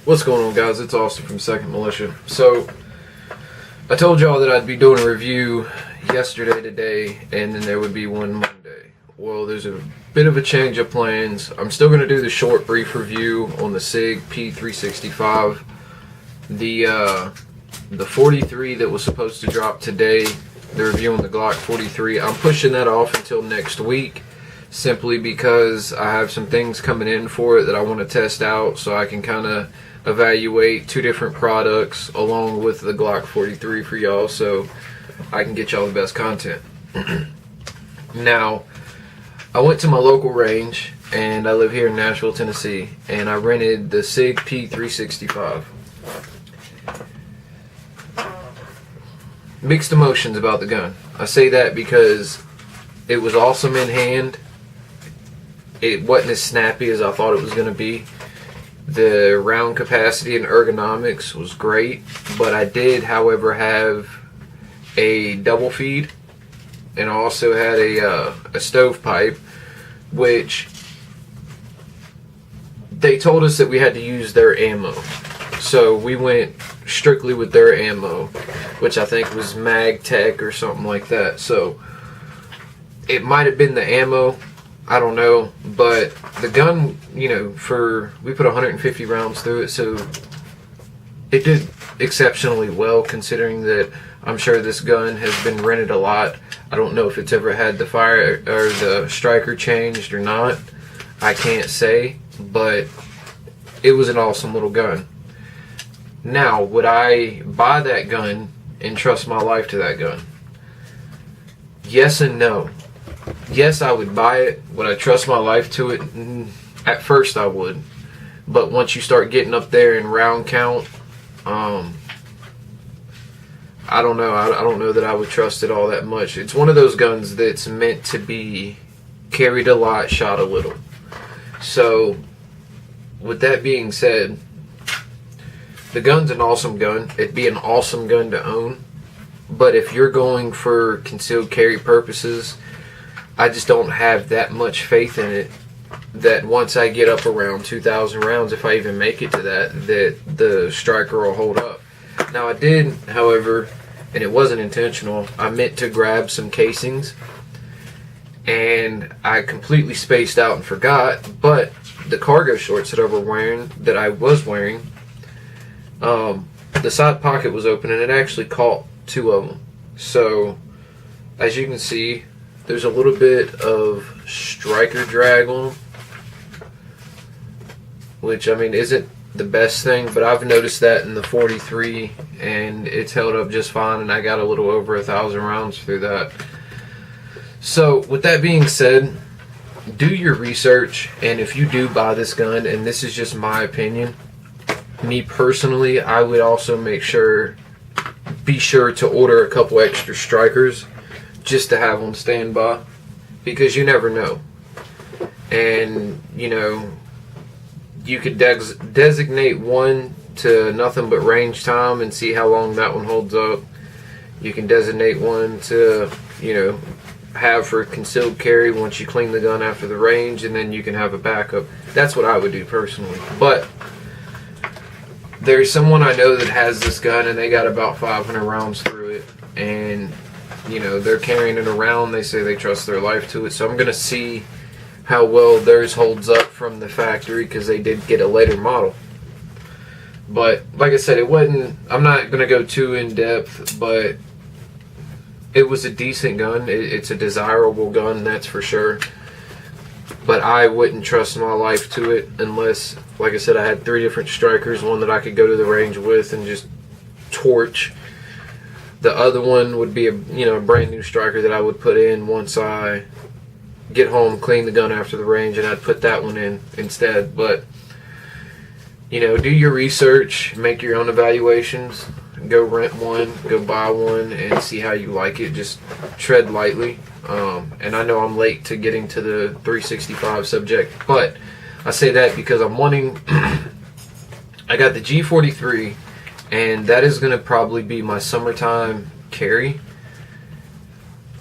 What's going on, guys? It's Austin from Second Militia. So, I told y'all that I'd be doing a review yesterday, today, and then there would be one Monday. Well, there's a bit of a change of plans. I'm still going to do the short, brief review on the SIGS P365. The 43 that was supposed to drop today, the review on the Glock 43, I'm pushing that off until next week, simply because I have some things coming in for it that I want to test out so I can kind of evaluate two different products along with the Glock 43 for y'all so I can get y'all the best content. Now, I went to my local range, and I live here in Nashville, Tennessee, and I rented the SIGS P365. Mixed emotions about the gun. I say that because it was awesome in hand. It wasn't as snappy as I thought it was going to be. The round capacity and ergonomics was great, but I did, however, have a double feed, and I also had a stovepipe, which they told us that we had to use their ammo. So we went strictly with their ammo, which I think was Mag Tech or something like that. So it might have been the ammo, I don't know, but the gun, you know, we put 150 rounds through it, so it did exceptionally well, considering that I'm sure this gun has been rented a lot. I don't know if it's ever had the fire or the striker changed or not. I can't say, but it was an awesome little gun. Now, would I buy that gun and trust my life to that gun? Yes and no. Yes, I would buy it. Would I trust my life to it? At first I would. But once you start getting up there in round count, I don't know. I don't know that I would trust it all that much. It's one of those guns that's meant to be carried a lot, shot a little. So, with that being said, the gun's an awesome gun. It'd be an awesome gun to own. But if you're going for concealed carry purposes, I just don't have that much faith in it that once I get up around 2,000 rounds, if I even make it to that the striker will hold up. Now, I did, however, and it wasn't intentional, I meant to grab some casings, and I completely spaced out and forgot, but the cargo shorts that I was wearing, the side pocket was open, and it actually caught two of them. So, as you can see, there's a little bit of striker drag on them, which, I mean, isn't the best thing, but I've noticed that in the 43, and it's held up just fine, and I got a little over 1,000 rounds through that. So, with that being said, do your research, and if you do buy this gun, and this is just my opinion, me personally, I would also be sure to order a couple extra strikers just to have on standby, because you never know. And, you know, you could designate one to nothing but range time and see how long that one holds up. You can designate one to, you know, have for concealed carry once you clean the gun after the range, and then you can have a backup. That's what I would do personally. But there's someone I know that has this gun, and they got about 500 rounds through it, and you know, they're carrying it around. They say they trust their life to it. So I'm going to see how well theirs holds up from the factory, because they did get a later model. But like I said, I'm not going to go too in depth, but it was a decent gun. It's a desirable gun, that's for sure. But I wouldn't trust my life to it unless, like I said, I had 3 different strikers, one that I could go to the range with and just torch. The other one would be a brand new striker that I would put in once I get home, clean the gun after the range, and I'd put that one in instead. But, you know, do your research, make your own evaluations, go rent one, go buy one, and see how you like it. Just tread lightly. And I know I'm late to getting to the 365 subject, but I say that because I'm wanting I got the G43, and that is going to probably be my summertime carry.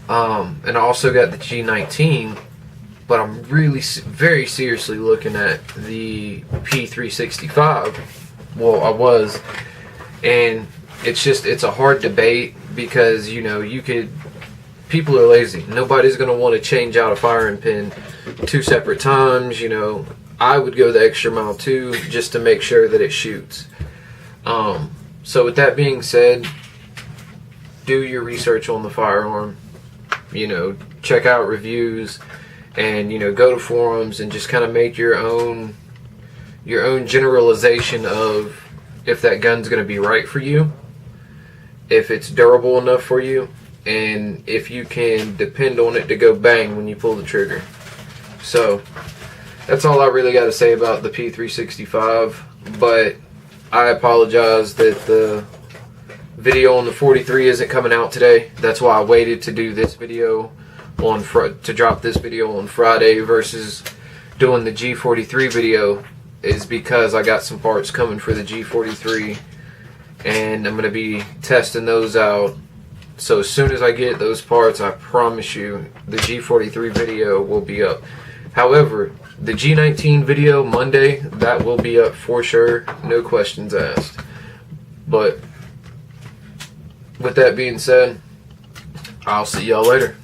And I also got the G19, but I'm really very seriously looking at the P365 Well, I was, and it's a hard debate because people are lazy. Nobody's going to want to change out a firing pin 2 separate times. I would go the extra mile too, just to make sure that it shoots. So with that being said, do your research on the firearm. Check out reviews, and go to forums and just kind of make your own generalization of if that gun's going to be right for you, if it's durable enough for you, and if you can depend on it to go bang when you pull the trigger. So that's all I really got to say about the P365, but I apologize that the video on the 43 isn't coming out today. That's why I waited to do this video to drop this video on Friday versus doing the G43 video, is because I got some parts coming for the G43 and I'm going to be testing those out. So as soon as I get those parts, I promise you the G43 video will be up. However, the G19 video Monday, that will be up for sure, no questions asked. But with that being said, I'll see y'all later.